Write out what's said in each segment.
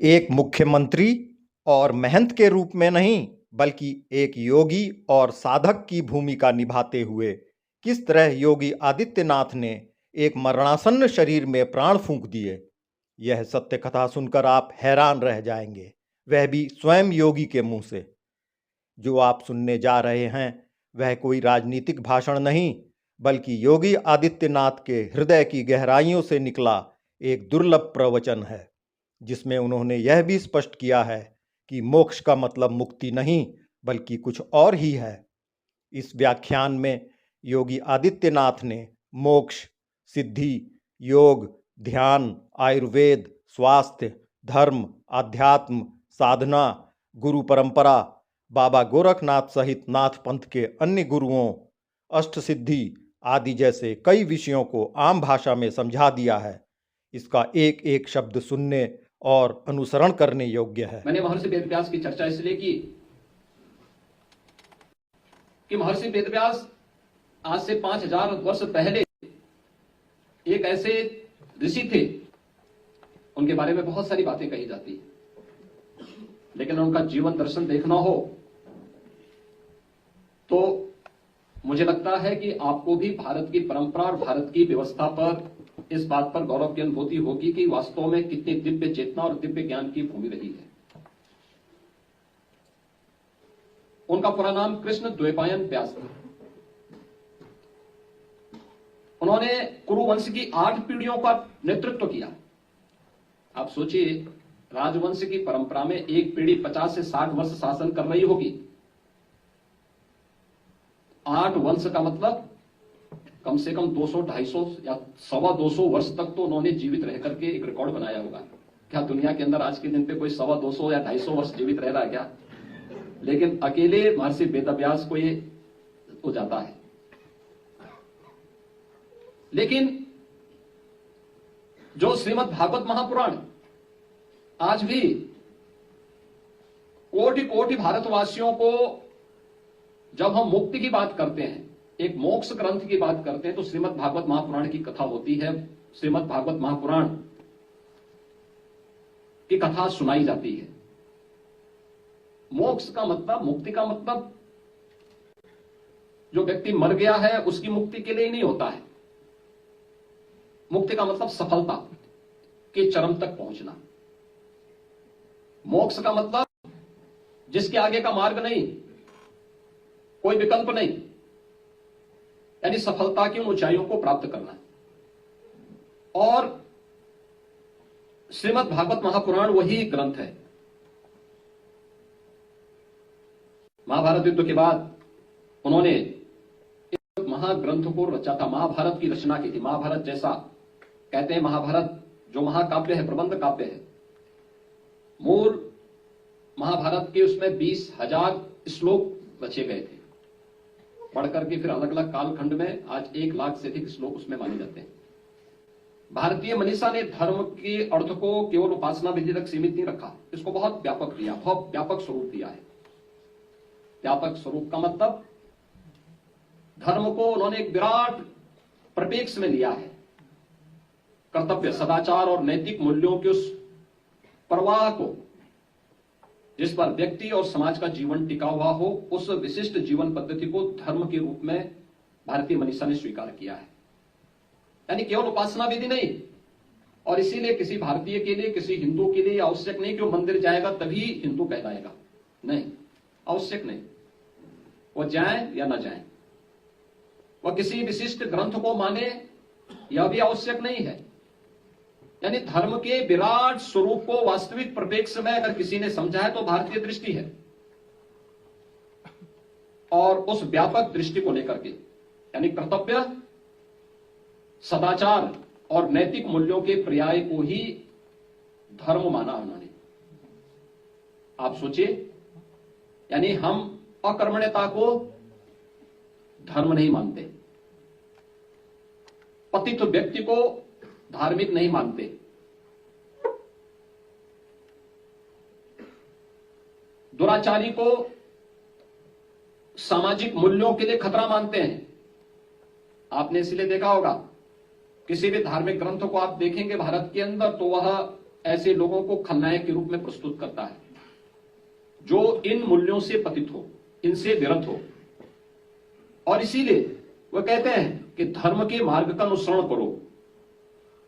एक मुख्यमंत्री और महंत के रूप में नहीं, बल्कि एक योगी और साधक की भूमिका निभाते हुए किस तरह योगी आदित्यनाथ ने एक मरणासन्न शरीर में प्राण फूंक दिए, यह सत्य कथा सुनकर आप हैरान रह जाएंगे, वह भी स्वयं योगी के मुंह से। जो आप सुनने जा रहे हैं वह कोई राजनीतिक भाषण नहीं, बल्कि योगी आदित्यनाथ के हृदय की गहराइयों से निकला एक दुर्लभ प्रवचन है, जिसमें उन्होंने यह भी स्पष्ट किया है कि मोक्ष का मतलब मुक्ति नहीं, बल्कि कुछ और ही है। इस व्याख्यान में योगी आदित्यनाथ ने मोक्ष, सिद्धि, योग, ध्यान, आयुर्वेद, स्वास्थ्य, धर्म, आध्यात्म, साधना, गुरु परंपरा, बाबा गोरखनाथ सहित नाथ पंथ के अन्य गुरुओं, अष्ट सिद्धि आदि जैसे कई विषयों को आम भाषा में समझा दिया है। इसका एक एक शब्द सुनने और अनुसरण करने योग्य है। मैंने महर्षि वेदव्यास की चर्चा इसलिए की कि महर्षि वेदव्यास आज से 5000 वर्ष पहले एक ऐसे ऋषि थे, उनके बारे में बहुत सारी बातें कही जाती है, लेकिन उनका जीवन दर्शन देखना हो तो मुझे लगता है कि आपको भी भारत की परंपरा और भारत की व्यवस्था पर इस बात पर गौरव की अनुभूति होगी कि वास्तव में कितनी दिव्य चेतना और दिव्य ज्ञान की भूमि रही है। उनका पूरा नाम कृष्ण द्वैपायन व्यास था। उन्होंने कुरुवंश की 8 पीढ़ियों का नेतृत्व किया। आप सोचिए, राजवंश की परंपरा में एक पीढ़ी 50 से 60 वर्ष शासन कर रही होगी। 8 वंश का मतलब कम से कम 200, 250 या 225 वर्ष तक तो उन्होंने जीवित रह करके एक रिकॉर्ड बनाया होगा। क्या दुनिया के अंदर आज के दिन पे कोई 225 या 250 वर्ष जीवित रह रहा है क्या? लेकिन अकेले महर्षि वेदव्यास को ये हो जाता है। लेकिन जो श्रीमद् भागवत महापुराण आज भी कोटि कोटि भारतवासियों को, जब हम मुक्ति की बात करते हैं, एक मोक्ष ग्रंथ की बात करते हैं, तो श्रीमद् भागवत महापुराण की कथा होती है। श्रीमद् भागवत महापुराण की कथा सुनाई जाती है। मोक्ष का मतलब, मुक्ति का मतलब जो व्यक्ति मर गया है उसकी मुक्ति के लिए नहीं होता है। मुक्ति का मतलब सफलता के चरम तक पहुंचना। मोक्ष का मतलब जिसके आगे का मार्ग नहीं, कोई विकल्प नहीं, यानी सफलता की उन ऊंचाइयों को प्राप्त करना। और श्रीमद् भागवत महापुराण वही ग्रंथ है। महाभारत युद्ध के बाद उन्होंने एक महाग्रंथ को रचा था, महाभारत की रचना की थी। महाभारत जैसा, कहते हैं महाभारत जो महाकाव्य है, प्रबंध काव्य है। मूल महाभारत के उसमें 20,000 श्लोक रचे गए थे। पढ़ करके फिर अलग अलग कालखंड में आज 1 लाख से अधिक श्लोक उसमें माने जाते हैं। भारतीय मनीषा ने धर्म के अर्थ को केवल उपासना विधि तक सीमित नहीं रखा, इसको बहुत व्यापक दिया, बहुत व्यापक स्वरूप दिया है। व्यापक स्वरूप का मतलब धर्म को उन्होंने एक विराट परिप्रेक्ष्य में लिया है। कर्तव्य, सदाचार और नैतिक मूल्यों के उस प्रवाह को, जिस पर व्यक्ति और समाज का जीवन टिका हुआ हो, उस विशिष्ट जीवन पद्धति को धर्म के रूप में भारतीय मनीषा ने स्वीकार किया है। यानी केवल उपासना विधि नहीं। और इसीलिए किसी भारतीय के लिए, किसी हिंदू के लिए आवश्यक नहीं कि वो मंदिर जाएगा तभी हिंदू कहलाएगा, नहीं, आवश्यक नहीं। वो जाए या ना जाए, वह किसी विशिष्ट ग्रंथ को माने, यह भी आवश्यक नहीं है। यानी धर्म के विराट स्वरूप को वास्तविक परिप्रेक्ष्य में अगर किसी ने समझा है तो भारतीय दृष्टि है। और उस व्यापक दृष्टि को लेकर के, यानी कर्तव्य, सदाचार और नैतिक मूल्यों के पर्याय को ही धर्म माना उन्होंने। आप सोचिए, यानी हम अकर्मण्यता को धर्म नहीं मानते, पतित व्यक्ति को धार्मिक नहीं मानते, दुराचारी को सामाजिक मूल्यों के लिए खतरा मानते हैं। आपने इसलिए देखा होगा, किसी भी धार्मिक ग्रंथ को आप देखेंगे भारत के अंदर, तो वह ऐसे लोगों को खलनायक के रूप में प्रस्तुत करता है जो इन मूल्यों से पतित हो, इनसे विरत हो। और इसीलिए वह कहते हैं कि धर्म के मार्ग का अनुसरण करो,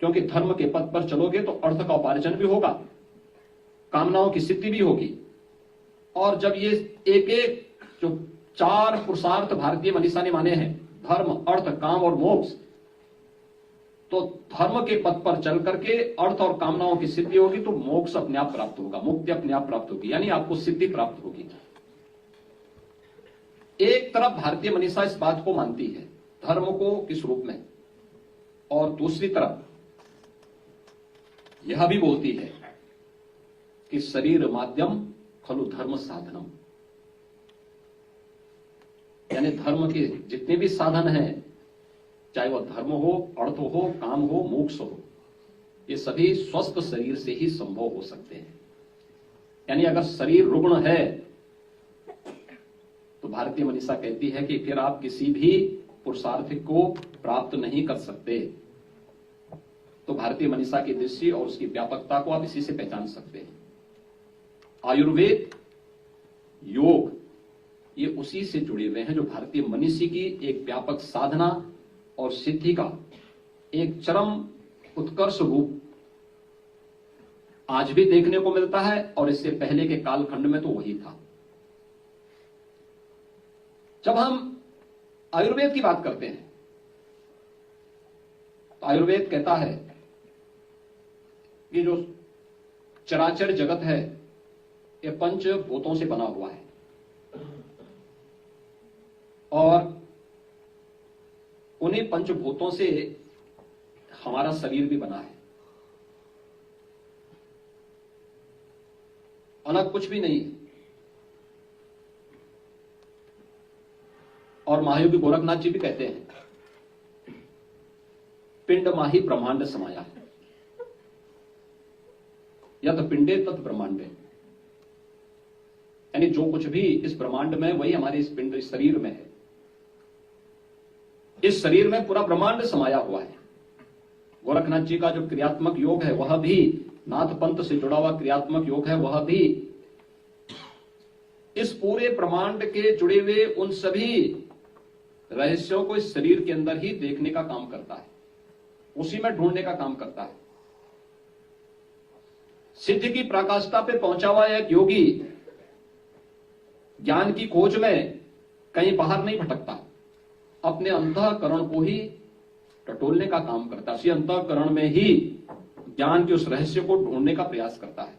क्योंकि धर्म के पथ पर चलोगे तो अर्थ का उपार्जन भी होगा, कामनाओं की सिद्धि भी होगी। और जब ये एक एक जो 4 पुरुषार्थ भारतीय मनीषा ने माने हैं, धर्म, अर्थ, काम और मोक्ष, तो धर्म के पथ पर चल करके अर्थ और कामनाओं की सिद्धि होगी तो मोक्ष अपने आप प्राप्त होगा, मुक्ति अपने आप प्राप्त होगी, यानी आपको सिद्धि प्राप्त होगी। एक तरफ भारतीय मनीषा इस बात को मानती है धर्म को किस रूप में, और दूसरी तरफ यह भी बोलती है कि शरीर माध्यम खलु धर्म साधनम, यानी धर्म के जितने भी साधन हैं, चाहे वह धर्म हो, अर्थ हो, काम हो, मोक्ष हो, ये सभी स्वस्थ शरीर से ही संभव हो सकते हैं। यानी अगर शरीर रुग्ण है तो भारतीय मनीषा कहती है कि फिर आप किसी भी पुरुषार्थ को प्राप्त नहीं कर सकते। तो भारतीय मनीषा की दृष्टि और उसकी व्यापकता को आप इसी से पहचान सकते हैं। आयुर्वेद, योग, ये उसी से जुड़े हुए हैं जो भारतीय मनीषी की एक व्यापक साधना और सिद्धि का एक चरम उत्कर्ष रूप आज भी देखने को मिलता है, और इससे पहले के कालखंड में तो वही था। जब हम आयुर्वेद की बात करते हैं तो आयुर्वेद कहता है कि जो चराचर जगत है ये 5 भूतों से बना हुआ है, और उन्हीं 5 भूतों से हमारा शरीर भी बना है, अलग कुछ भी नहीं है। और महायोगी गोरखनाथ जी भी कहते हैं पिंड माही ब्रह्मांड समाया है, यत पिंडे तत् ब्रह्मांडे, यानी जो कुछ भी इस ब्रह्मांड में वही हमारे इस पिंड, इस शरीर में है। इस शरीर में पूरा ब्रह्मांड समाया हुआ है। गोरखनाथ जी का जो क्रियात्मक योग है वह भी, नाथ पंथ से जुड़ा हुआ क्रियात्मक योग है वह भी इस पूरे ब्रह्मांड के जुड़े हुए उन सभी रहस्यों को इस शरीर के अंदर ही देखने का काम करता है, उसी में ढूंढने का काम करता है। सिद्धि की पराकाष्ठा पे पहुंचा हुआ एक योगी ज्ञान की खोज में कहीं बाहर नहीं भटकता, अपने अंतःकरण को ही टटोलने का काम करता है, उसी अंतःकरण में ही ज्ञान के उस रहस्य को ढूंढने का प्रयास करता है।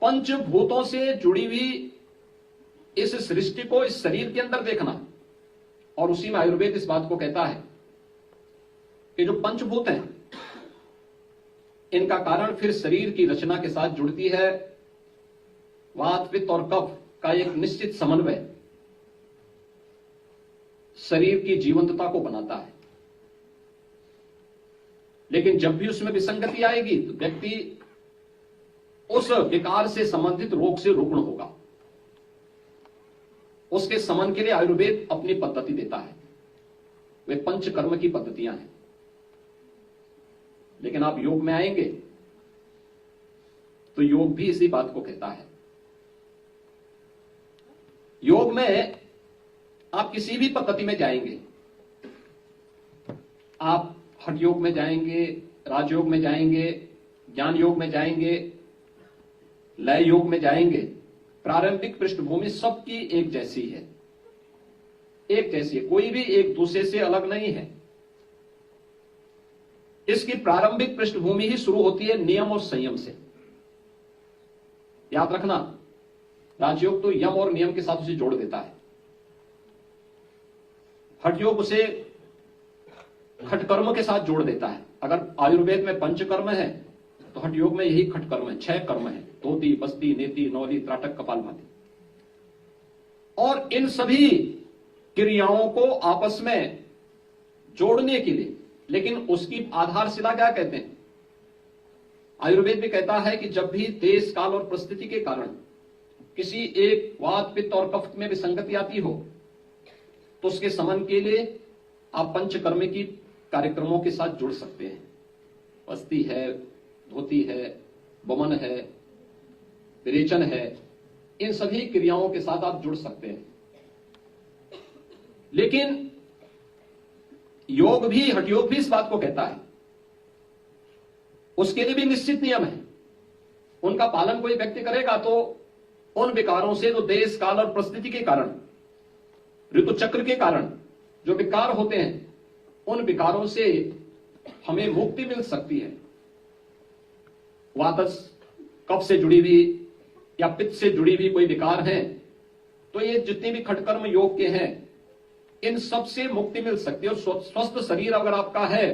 5 भूतों से जुड़ी हुई इस सृष्टि को इस शरीर के अंदर देखना, और उसी में आयुर्वेद इस बात को कहता है कि जो 5 भूत हैं इनका कारण फिर शरीर की रचना के साथ जुड़ती है वात, पित्त और कफ का एक निश्चित समन्वय शरीर की जीवंतता को बनाता है। लेकिन जब भी उसमें विसंगति आएगी तो व्यक्ति उस विकार से संबंधित रोग से रुग्ण होगा। उसके समन के लिए आयुर्वेद अपनी पद्धति देता है, वे 5 कर्म की पद्धतियां हैं। लेकिन आप योग में आएंगे तो योग भी इसी बात को कहता है। योग में आप किसी भी पद्धति में जाएंगे, आप हठ योग में जाएंगे, राजयोग में जाएंगे, ज्ञान योग में जाएंगे, लय योग में जाएंगे, प्रारंभिक पृष्ठभूमि सबकी एक जैसी है, एक जैसी है, कोई भी एक दूसरे से अलग नहीं है। इसकी प्रारंभिक पृष्ठभूमि ही शुरू होती है नियम और संयम से। याद रखना, राजयोग तो यम और नियम के साथ उसे जोड़ देता है, हठ योग उसे खटकर्म के साथ जोड़ देता है। अगर आयुर्वेद में 5 कर्म है तो हठ योग में यही खटकर्म है, 6 कर्म है, धोती, बस्ती, नेति, नौली, त्राटक, कपालभाति। और इन सभी क्रियाओं को आपस में जोड़ने के लिए, लेकिन उसकी आधारशिला क्या कहते हैं? आयुर्वेद भी कहता है कि जब भी देश, काल और परिस्थिति के कारण किसी एक वात, पित्त और कफ में विसंगति आती हो तो उसके समन के लिए आप पंचकर्म की कार्यक्रमों के साथ जुड़ सकते हैं। बस्ती है, धोती है, वमन है, विरेचन है, इन सभी क्रियाओं के साथ आप जुड़ सकते हैं। लेकिन योग भी, हठयोग भी इस बात को कहता है, उसके लिए भी निश्चित नियम है। उनका पालन कोई व्यक्ति करेगा तो उन विकारों से, जो देश काल और परिस्थिति के कारण, ऋतु चक्र के कारण जो विकार होते हैं, उन विकारों से हमें मुक्ति मिल सकती है। वातस कफ से जुड़ी हुई या पित्त से जुड़ी हुई कोई विकार है तो ये जितने भी खटकर्म योग के हैं, इन सब से मुक्ति मिल सकती है। और स्वस्थ शरीर अगर आपका है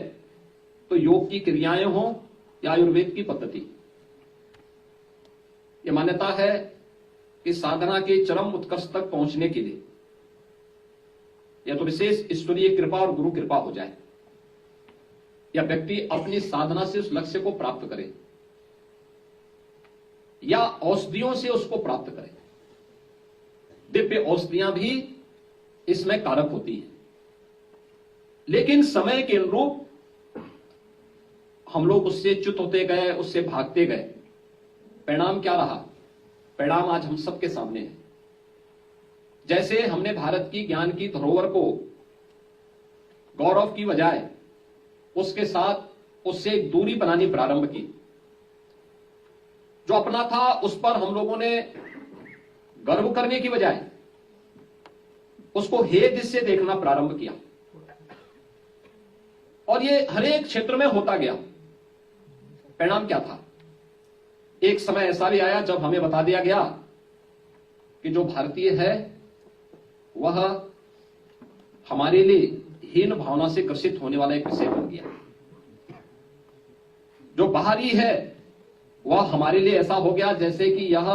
तो योग की क्रियाएं हो या आयुर्वेद की पद्धति, यह मान्यता है कि साधना के चरम उत्कर्ष तक पहुंचने के लिए या तो विशेष ईश्वरीय कृपा और गुरु कृपा हो जाए, या व्यक्ति अपनी साधना से उस लक्ष्य को प्राप्त करे, या औषधियों से उसको प्राप्त करे। दिव्य औषधियां भी इसमें कारक होती हैं। लेकिन समय के अनुरूप हम लोग उससे च्युत होते गए, उससे भागते गए। परिणाम क्या रहा? परिणाम आज हम सबके सामने है। जैसे हमने भारत की ज्ञान की धरोहर को गौरव की बजाय उसके साथ उससे एक दूरी बनानी प्रारंभ की। जो अपना था उस पर हम लोगों ने गर्व करने की बजाय उसको हे दृष्टि से देखना प्रारंभ किया, और ये हर एक क्षेत्र में होता गया। परिणाम क्या था? एक समय ऐसा भी आया जब हमें बता दिया गया कि जो भारतीय है वह हमारे लिए हीन भावना से ग्रसित होने वाला एक विषय बन गया। जो बाहरी है वह हमारे लिए ऐसा हो गया जैसे कि यह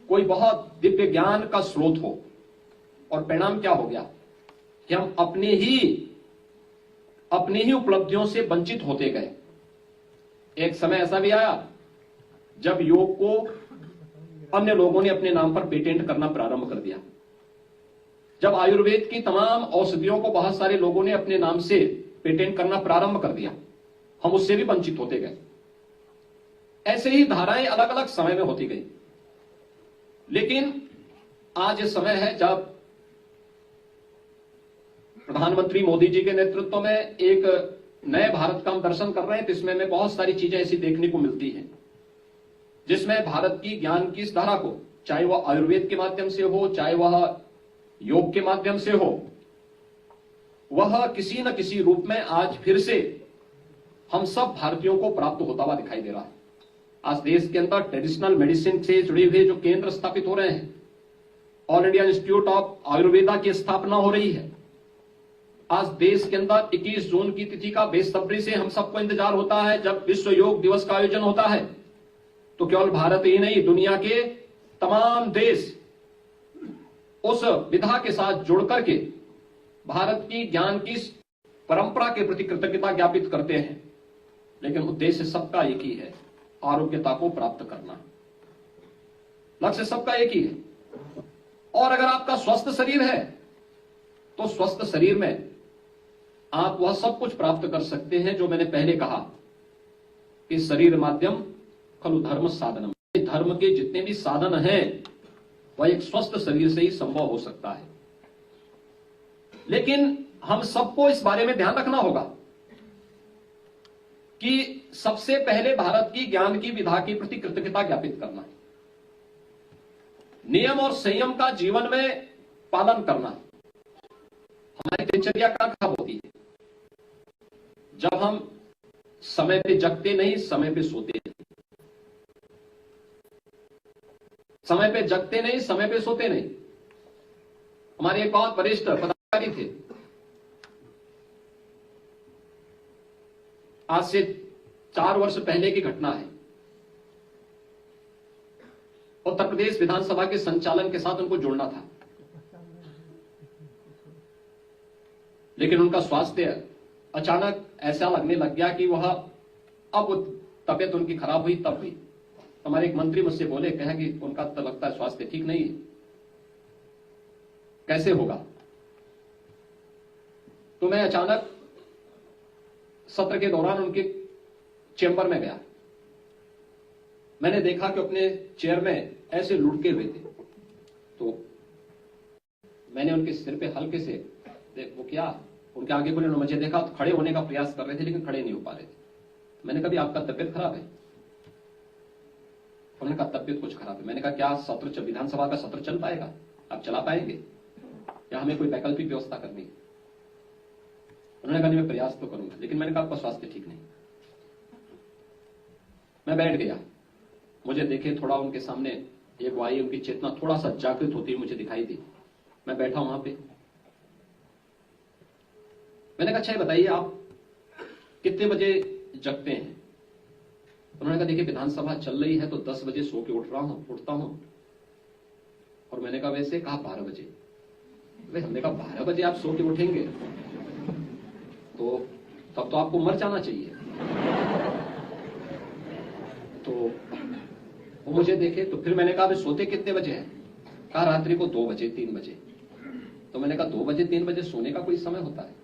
कोई बहुत दिव्य ज्ञान का स्रोत हो। और परिणाम क्या हो गया कि हम अपनी ही उपलब्धियों से वंचित होते गए। एक समय ऐसा भी आया जब योग को अन्य लोगों ने अपने नाम पर पेटेंट करना प्रारंभ कर दिया। जब आयुर्वेद की तमाम औषधियों को बहुत सारे लोगों ने अपने नाम से पेटेंट करना प्रारंभ कर दिया, हम उससे भी वंचित होते गए। ऐसे ही धाराएं अलग अलग समय में होती गई। लेकिन आज ये समय है जब प्रधानमंत्री मोदी जी के नेतृत्व में एक नए भारत का हम दर्शन कर रहे हैं, तो इसमें हमें बहुत सारी चीजें ऐसी देखने को मिलती हैं जिसमें भारत की ज्ञान की इस धारा को, चाहे वह आयुर्वेद के माध्यम से हो, चाहे वह योग के माध्यम से हो, वह किसी न किसी रूप में आज फिर से हम सब भारतीयों को प्राप्त होता हुआ दिखाई दे रहा है। आज देश के अंदर ट्रेडिशनल मेडिसिन से जुड़े हुए जो केंद्र स्थापित हो रहे हैं, all India institute of Ayurveda की स्थापना हो रही है। आज देश के अंदर 21 जून की तिथि का बेसब्री से हम सबको इंतजार होता है जब विश्व योग दिवस का आयोजन होता है। तो केवल भारत ही नहीं, दुनिया के तमाम देश उस विधा के साथ जुड़ करके भारत की ज्ञान की परंपरा के प्रति कृतज्ञता ज्ञापित करते हैं। लेकिन उद्देश्य सबका एक ही है, आरोग्यता को प्राप्त करना। लक्ष्य सबका एक ही है। और अगर आपका स्वस्थ शरीर है तो स्वस्थ शरीर में आप वह सब कुछ प्राप्त कर सकते हैं जो मैंने पहले कहा कि शरीर माध्यम खलु धर्म साधनम। धर्म के जितने भी साधन हैं वह एक स्वस्थ शरीर से ही संभव हो सकता है। लेकिन हम सबको इस बारे में ध्यान रखना होगा कि सबसे पहले भारत की ज्ञान की विधा के प्रति कृतज्ञता ज्ञापित करना, नियम और संयम का जीवन में पालन करना। हमारी दिनचर्या कब होती है? जब हम समय पे जगते नहीं, समय पे सोते नहीं। समय पे जगते नहीं, समय पे सोते नहीं। हमारे एक बहुत वरिष्ठ पदाधिकारी थे, आज से 4 वर्ष पहले की घटना है। उत्तर प्रदेश विधानसभा के संचालन के साथ उनको जुड़ना था, लेकिन उनका स्वास्थ्य अचानक ऐसा लगने लग गया कि वह अब तबियत उनकी खराब हुई तब हुई। हमारे एक मंत्री मुझसे बोले, कहा कि उनका तो लगता है स्वास्थ्य ठीक नहीं है, कैसे होगा? तो मैं अचानक सत्र के दौरान उनके चेंबर में गया। मैंने देखा कि अपने चेयर में ऐसे लुढ़के हुए थे, तो मैंने उनके सिर पे हल्के से वो किया, उनके आगे बोले, मुझे देखा तो खड़े होने का प्रयास कर रहे थे लेकिन खड़े नहीं हो पा रहे थे। मैंने कहा, आपका तबियत खराब है? उन्होंने कहा, तबियत कुछ खराब है। मैंने कहा, क्या सत्र विधानसभा का सत्र चल पाएगा? आप चला पाएंगे या हमें कोई वैकल्पिक व्यवस्था करनी है? उन्होंने कहा, नहीं मैं प्रयास तो करूंगा, लेकिन मैंने कहा, आपका स्वास्थ्य ठीक नहीं। मैं बैठ गया। मुझे देखे थोड़ा उनके सामने एक वाई, उनकी चेतना थोड़ा सा जागृत होती मुझे दिखाई दी। मैं बैठा वहां पे। मैंने कहा, अच्छा बताइए आप कितने बजे जगते हैं? उन्होंने कहा, देखिए विधानसभा चल रही है तो 10 बजे सो के उठता हूं। और मैंने कहा, वैसे? कहा 12 बजे। हमने कहा 12 बजे आप सो के उठेंगे तो तब तो आपको मर जाना चाहिए। तो वो मुझे देखे, तो फिर मैंने कहा, वे सोते कितने बजे हैं? कहा रात्रि को 2 बजे 3 बजे। तो मैंने कहा, 2 बजे 3 बजे सोने का कोई समय होता है?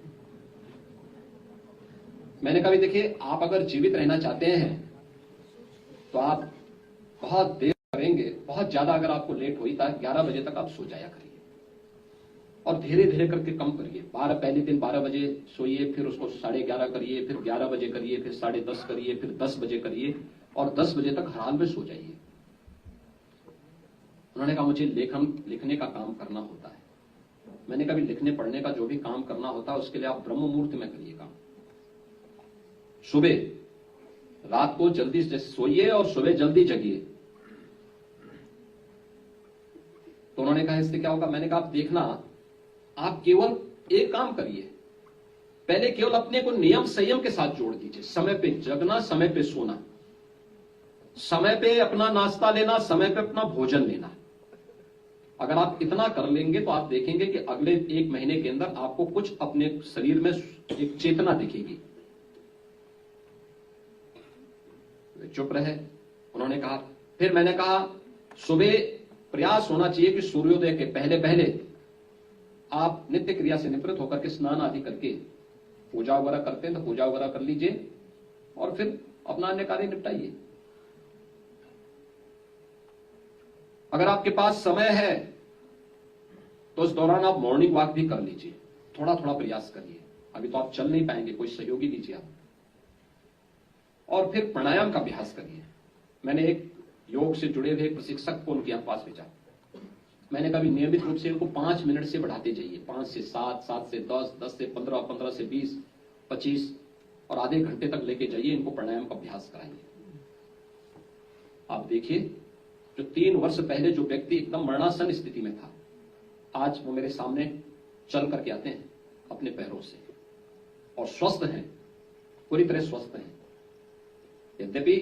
मैंने कहा, देखिए आप अगर जीवित रहना चाहते हैं तो आप बहुत देर करेंगे, बहुत ज्यादा अगर आपको लेट हुई तो 11 बजे तक आप सो जाया करिए और धीरे धीरे करके कम करिए। पहले दिन 12 बजे सोइए, फिर उसको 11:30 करिए, फिर 11 बजे करिए, फिर 10:30 करिए, फिर 10 बजे करिए और 10 बजे तक हर हाल में सो जाइए। उन्होंने कहा, मुझे लिखने का काम करना होता है। मैंने कहा, लिखने पढ़ने का जो भी काम करना होता है उसके लिए आप ब्रह्म मुहूर्त में करिए काम। सुबह रात को जल्दी सोइए और सुबह जल्दी जगिए। तो उन्होंने कहा, इससे क्या होगा? मैंने कहा, आप देखना, आप केवल एक काम करिए, पहले केवल अपने को नियम संयम के साथ जोड़ दीजिए। समय पे जगना, समय पे सोना, समय पे अपना नाश्ता लेना, समय पे अपना भोजन लेना। अगर आप इतना कर लेंगे तो आप देखेंगे कि अगले 1 महीने के अंदर आपको कुछ अपने शरीर में एक चेतना दिखेगी। चुप रहे। उन्होंने कहा, फिर मैंने कहा, सुबह प्रयास होना चाहिए कि सूर्योदय के पहले पहले आप नित्य क्रिया से निवृत्त होकर के स्नान आदि करके पूजा वगैरह करते हैं तो पूजा वगैरह कर लीजिए और फिर अपना अन्य कार्य निपटाइए। अगर आपके पास समय है तो इस दौरान आप मॉर्निंग वॉक भी कर लीजिए, थोड़ा थोड़ा प्रयास करिए। अभी तो आप चल नहीं पाएंगे, कोई सहयोगी लीजिए आप, और फिर प्राणायाम का अभ्यास करिए। मैंने एक योग से जुड़े हुए प्रशिक्षक को उनके पास भेजा। मैंने कभी नियमित रूप से इनको 5 मिनट से बढ़ाते जाइए, 5 से 7, 7 से 10, 10 से 15, 15 से 20, 25 और आधे घंटे तक लेके जाइए। इनको प्राणायाम का अभ्यास कराइए। आप देखिए, जो 3 वर्ष पहले जो व्यक्ति एकदम मरणासन स्थिति में था, आज वो मेरे सामने चल करके आते हैं अपने पैरों से और स्वस्थ हैं, पूरी तरह स्वस्थ हैं। यद्यपि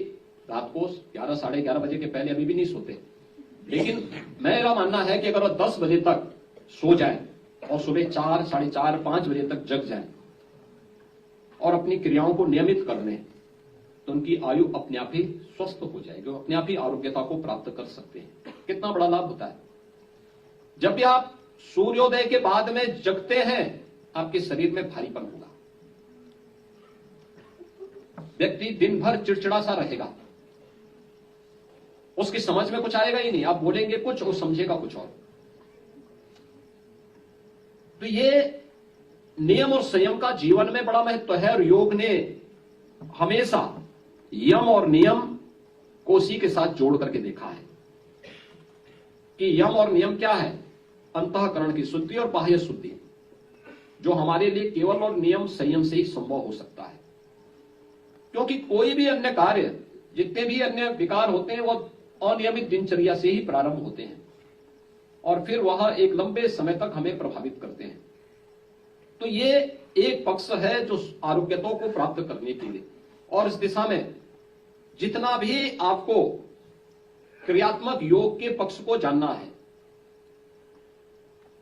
रात को 11, 11:30 बजे के पहले अभी भी नहीं सोते, लेकिन मेरा मानना है कि अगर वो 10 बजे तक सो जाए और सुबह 4, 4:30, 5 बजे तक जग जाए और अपनी क्रियाओं को नियमित कर लें तो उनकी आयु अपने आप ही स्वस्थ हो जाएगी, अपने आप ही आरोग्यता को प्राप्त कर सकते हैं। कितना बड़ा लाभ होता है। जब भी आप सूर्योदय के बाद में जगते हैं, आपके शरीर में भारीपन होगा, व्यक्ति दिन भर चिड़चिड़ा सा रहेगा, उसकी समझ में कुछ आएगा ही नहीं। आप बोलेंगे कुछ और समझेगा कुछ और। तो ये नियम और संयम का जीवन में बड़ा महत्व है और योग ने हमेशा यम और नियम को उसी के साथ जोड़ करके देखा है कि यम और नियम क्या है? अंतःकरण की शुद्धि और बाह्य शुद्धि, जो हमारे लिए केवल और नियम संयम से ही संभव हो सकता है। क्योंकि कोई भी अन्य कार्य, जितने भी अन्य विकार होते हैं, वो अनियमित दिनचर्या से ही प्रारंभ होते हैं और फिर वह एक लंबे समय तक हमें प्रभावित करते हैं। तो ये एक पक्ष है जो आरोग्यता को प्राप्त करने के लिए, और इस दिशा में जितना भी आपको क्रियात्मक योग के पक्ष को जानना है,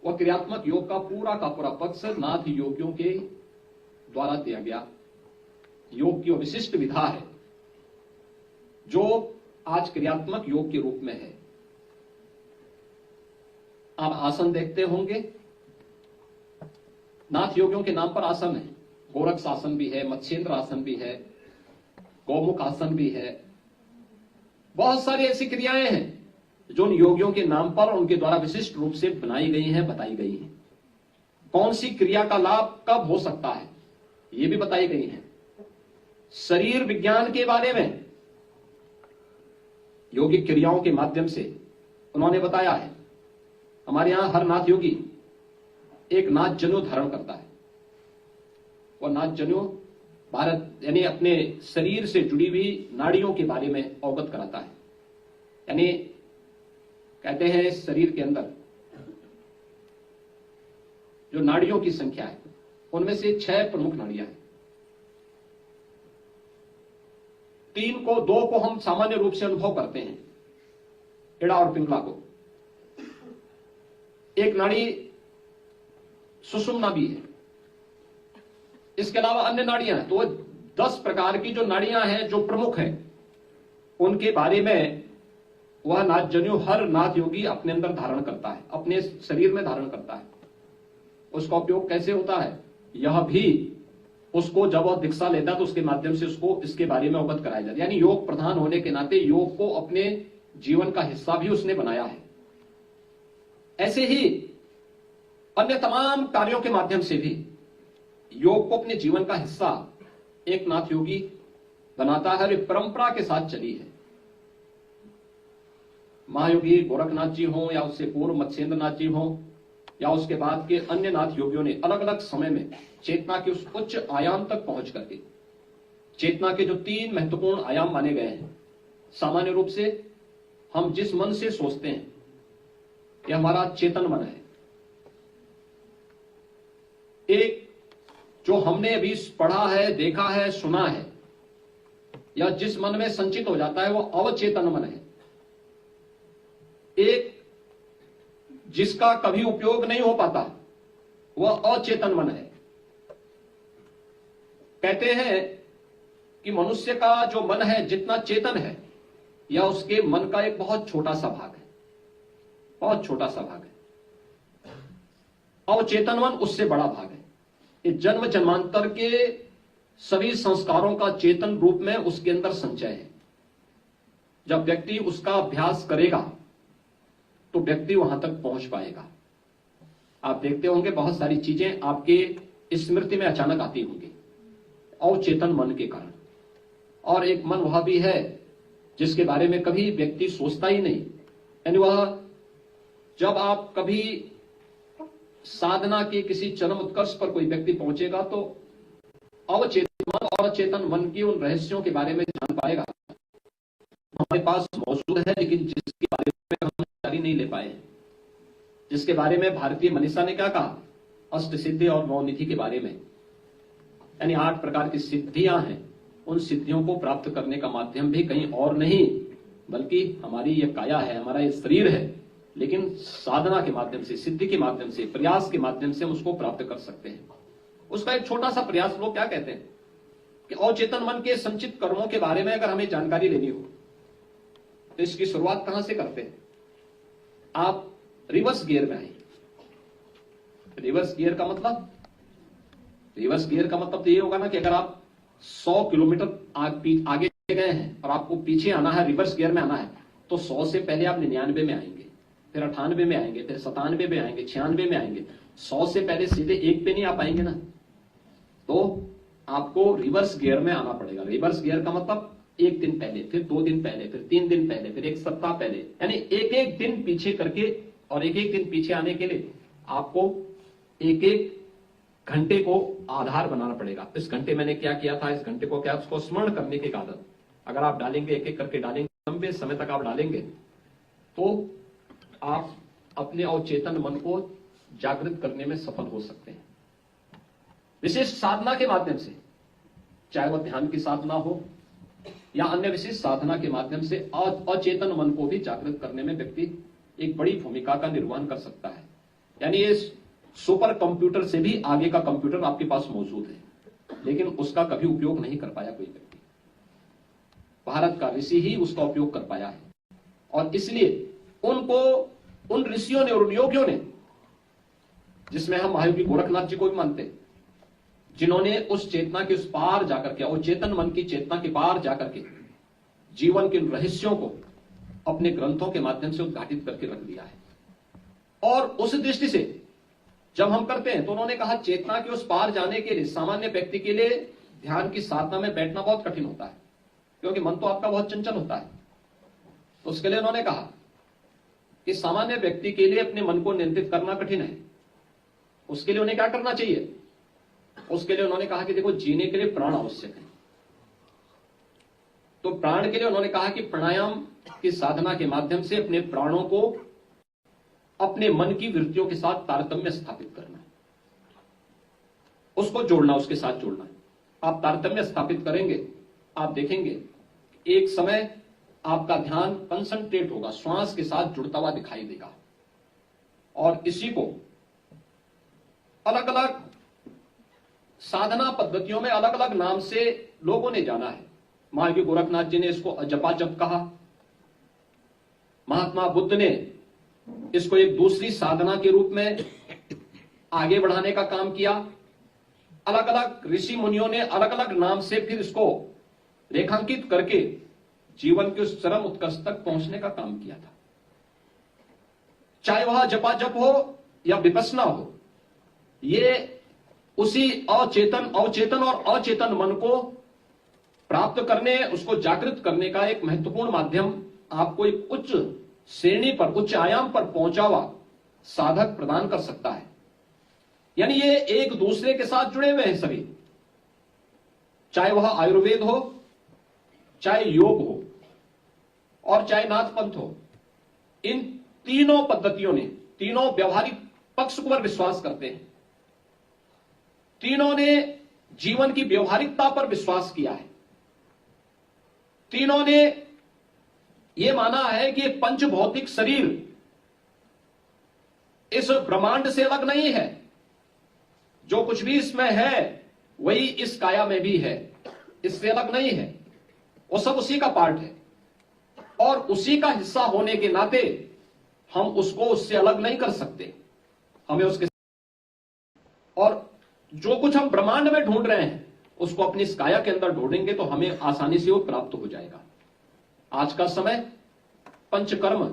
वह क्रियात्मक योग का पूरा पक्ष नाथ योगियों के द्वारा दिया गया योग की विशिष्ट विधा है, जो आज क्रियात्मक योग के रूप में है। आप आसन देखते होंगे, नाथ योगियों के नाम पर आसन है। गोरक्ष आसन भी है, मत्स्येंद्र आसन भी है, गौमुख आसन भी है, बहुत सारी ऐसी क्रियाएं हैं जो उन योगियों के नाम पर उनके द्वारा विशिष्ट रूप से बनाई गई हैं, बताई गई हैं। कौन सी क्रिया का लाभ कब हो सकता है ये भी बताई गई है। शरीर विज्ञान के बारे में योगिक क्रियाओं के माध्यम से उन्होंने बताया है। हमारे यहां हर नाथ योगी एक नाथ जनेऊ धारण करता है। वह नाथ जनेऊ भारत यानी अपने शरीर से जुड़ी हुई नाड़ियों के बारे में अवगत कराता है। यानी कहते हैं शरीर के अंदर जो नाड़ियों की संख्या है उनमें से 6 प्रमुख नाड़ियां हैं। 2 को हम सामान्य रूप से अनुभव करते हैं, एड़ा और पिंगला को। एक नाड़ी सुषुम्ना भी है। इसके अलावा अन्य नाड़ियां हैं। तो 10 प्रकार की जो नाड़ियां हैं जो प्रमुख हैं उनके बारे में वह नाथ जनेऊ हर नाथ योगी अपने अंदर धारण करता है, अपने शरीर में धारण करता है। उसका उपयोग कैसे होता है यह भी उसको जब वह दीक्षा लेता है तो उसके माध्यम से उसको इसके बारे में अवगत कराया जाता है। यानी योग प्रधान होने के नाते योग को अपने जीवन का हिस्सा भी उसने बनाया है। ऐसे ही अन्य तमाम कार्यों के माध्यम से भी योग को अपने जीवन का हिस्सा एक नाथ योगी बनाता है और एक परंपरा के साथ चली है। महायोगी गोरखनाथ जी हों या उससे पूर्व मत्स्येंद्र नाथ जी हों या उसके बाद के अन्य नाथ योगियों ने अलग अलग समय में चेतना के उस उच्च आयाम तक पहुंच करके चेतना के जो 3 महत्वपूर्ण आयाम माने गए हैं। सामान्य रूप से हम जिस मन से सोचते हैं यह हमारा चेतन मन है। एक जो हमने अभी पढ़ा है, देखा है, सुना है या जिस मन में संचित हो जाता है वो अवचेतन मन है। एक जिसका कभी उपयोग नहीं हो पाता वह अचेतन मन है। कहते हैं कि मनुष्य का जो मन है जितना चेतन है या उसके मन का एक बहुत छोटा सा भाग है, बहुत छोटा सा भाग है। अवचेतन मन उससे बड़ा भाग है। ये जन्म जन्मांतर के सभी संस्कारों का चेतन रूप में उसके अंदर संचय है। जब व्यक्ति उसका अभ्यास करेगा तो व्यक्ति वहां तक पहुंच पाएगा। आप देखते होंगे बहुत सारी चीजें आपके स्मृति में अचानक आती होंगी अवचेतन मन के कारण। और एक मन वह भी है जिसके बारे में कभी व्यक्ति सोचता ही नहीं। यानी वह जब आप कभी साधना के किसी चरम उत्कर्ष पर कोई व्यक्ति पहुंचेगा तो अवचेतन मन और चेतन मन की उन रहस्यों के बारे में जान पाएगा। हमारे पास मौजूद है लेकिन जिसके बारे में हम जानकारी नहीं ले पाए, जिसके बारे में भारतीय मनीषा ने क्या कहा, अष्ट सिद्धि और नवनिधि के बारे में। यानी 8 प्रकार की सिद्धियां हैं। उन सिद्धियों को प्राप्त करने का माध्यम भी कहीं और नहीं बल्कि हमारी ये काया है, हमारा ये शरीर है। लेकिन साधना के माध्यम से, सिद्धि के माध्यम से, प्रयास के माध्यम से हम उसको प्राप्त कर सकते हैं। उसका एक छोटा सा प्रयास लोग क्या कहते हैं कि अवचेतन मन के संचित कर्मों के बारे में अगर हमें जानकारी लेनी हो तो इसकी शुरुआत कहां से करते हैं। आप रिवर्स गियर में आए। रिवर्स गियर का मतलब तो ये होगा ना कि अगर आप 100 किलोमीटर आगे गए हैं और आपको पीछे आना है, रिवर्स गियर में आना है, तो 100 से पहले आप 99 में आएंगे, फिर 98 में आएंगे, फिर 97 में आएंगे, 96 में आएंगे। 100 से पहले सीधे 1 पे नहीं आ पाएंगे ना। तो आपको रिवर्स गियर में आना पड़ेगा। रिवर्स गियर का मतलब 1 दिन पहले, फिर 2 दिन पहले, फिर 3 दिन पहले, फिर 1 सप्ताह पहले। यानी एक दिन पीछे करके और एक दिन पीछे आने के लिए आपको एक घंटे को आधार बनाना पड़ेगा। इस घंटे मैंने क्या किया था, इस घंटे को क्या, उसको स्मरण करने की आदत अगर आप डालेंगे, एक करके डालेंगे, लंबे समय तक आप डालेंगे तो आप अपने अवचेतन मन को जागृत करने में सफल हो सकते हैं। विशेष साधना के माध्यम से, चाहे वह ध्यान की साधना हो या अन्य विशेष साधना के माध्यम से अचेतन मन को भी जागृत करने में व्यक्ति एक बड़ी भूमिका का निर्वहन कर सकता है। यानी इस सुपर कंप्यूटर से भी आगे का कंप्यूटर आपके पास मौजूद है लेकिन उसका कभी उपयोग नहीं कर पाया कोई व्यक्ति। भारत का ऋषि ही उसका उपयोग कर पाया है और इसलिए उनको उन ऋषियों ने और उन योगियों ने, जिसमें हम महायोगी गोरखनाथ जी को भी मानते हैं, जिन्होंने उस चेतना के उस पार जाकर के, वो चेतन मन की चेतना के पार जाकर के जीवन के रहस्यों को अपने ग्रंथों के माध्यम से उद्घाटित करके रख दिया है। और उस दृष्टि से जब हम करते हैं तो उन्होंने कहा चेतना के उस पार जाने के लिए सामान्य व्यक्ति के लिए ध्यान की साधना में बैठना बहुत कठिन होता है, क्योंकि मन तो आपका बहुत चंचल होता है। तो उसके लिए उन्होंने कहा कि सामान्य व्यक्ति के लिए अपने मन को नियंत्रित करना कठिन है। उसके लिए उन्हें क्या करना चाहिए? उसके लिए उन्होंने कहा कि देखो, जीने के लिए प्राण आवश्यक है। तो प्राण के लिए उन्होंने कहा कि प्राणायाम की साधना के माध्यम से अपने प्राणों को अपने मन की वृत्तियों के साथ तारतम्य स्थापित करना है, उसको जोड़ना, उसके साथ जोड़ना है। आप तारतम्य स्थापित करेंगे, आप देखेंगे एक समय आपका ध्यान कंसंट्रेट होगा, श्वास के साथ जुड़ता हुआ दिखाई देगा। और इसी को अलग अलग साधना पद्धतियों में अलग अलग नाम से लोगों ने जाना है। महायोगी गोरखनाथ जी ने इसको जपा जप कहा, महात्मा बुद्ध ने इसको एक दूसरी साधना के रूप में आगे बढ़ाने का काम किया। अलग अलग ऋषि मुनियों ने अलग अलग नाम से फिर इसको रेखांकित करके जीवन के उस चरम उत्कर्ष तक पहुंचने का काम किया था। चाहे वह जपा जप हो या विपश्यना हो, ये उसी अवचेतन और अचेतन मन को प्राप्त करने, उसको जागृत करने का एक महत्वपूर्ण माध्यम आपको एक उच्च श्रेणी पर, उच्च आयाम पर पहुंचा हुआ साधक प्रदान कर सकता है। यानी ये एक दूसरे के साथ जुड़े हुए हैं सभी, चाहे वह आयुर्वेद हो, चाहे योग हो और चाहे नाथ पंथ हो। इन तीनों पद्धतियों ने, तीनों व्यवहारिक पक्ष पर विश्वास करते हैं, तीनों ने जीवन की व्यवहारिकता पर विश्वास किया है। तीनों ने यह माना है कि पंच भौतिक शरीर इस ब्रह्मांड से अलग नहीं है, जो कुछ भी इसमें है वही इस काया में भी है, इससे अलग नहीं है, वो सब उसी का पार्ट है और उसी का हिस्सा होने के नाते हम उसको उससे अलग नहीं कर सकते। हमें उसके, और जो कुछ हम ब्रह्मांड में ढूंढ रहे हैं उसको अपनी इस काया के अंदर ढूंढेंगे तो हमें आसानी से वो प्राप्त हो जाएगा। आज का समय पंचकर्म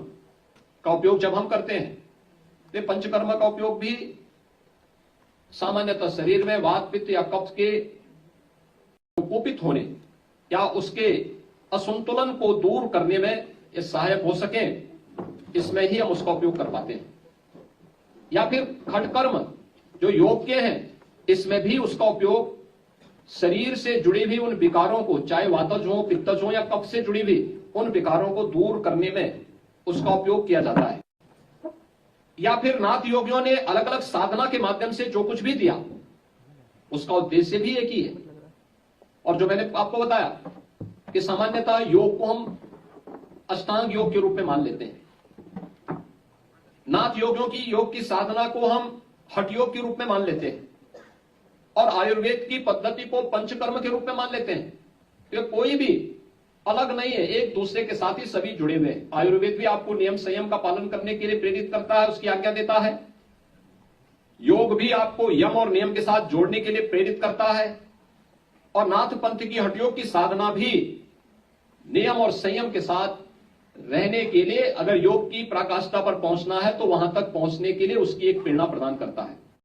का उपयोग जब हम करते हैं, तो पंचकर्म का उपयोग भी सामान्यतः शरीर में वात पित्त या कफ के कुपित होने या उसके असंतुलन को दूर करने में ये सहायक हो सके, इसमें ही हम उसका उपयोग कर पाते हैं। या फिर खटकर्म जो योग के हैं, इसमें भी उसका उपयोग शरीर से जुड़ी हुई उन विकारों को, चाहे वातज हो, पित्तज हो या कफ से जुड़ी हुई उन विकारों को दूर करने में उसका उपयोग किया जाता है। या फिर नाथ योगियों ने अलग अलग साधना के माध्यम से जो कुछ भी दिया, उसका उद्देश्य भी एक ही है। और जो मैंने आपको बताया कि सामान्यतः योग को हम अष्टांग योग के रूप में मान लेते हैं, नाथ योगियों की योग की साधना को हम हठ योग के रूप में मान लेते हैं और आयुर्वेद की पद्धति को पंचकर्म के रूप में मान लेते हैं। तो कोई भी अलग नहीं है, एक दूसरे के साथ ही सभी जुड़े हुए हैं। आयुर्वेद भी आपको नियम संयम का पालन करने के लिए प्रेरित करता है, उसकी आज्ञा देता है। योग भी आपको यम और नियम के साथ जोड़ने के लिए प्रेरित करता है। और नाथ पंथ की हठ योग की साधना भी नियम और संयम के साथ रहने के लिए, अगर योग की पराकाष्ठा पर पहुंचना है तो वहां तक पहुंचने के लिए उसकी एक प्रेरणा प्रदान करता है।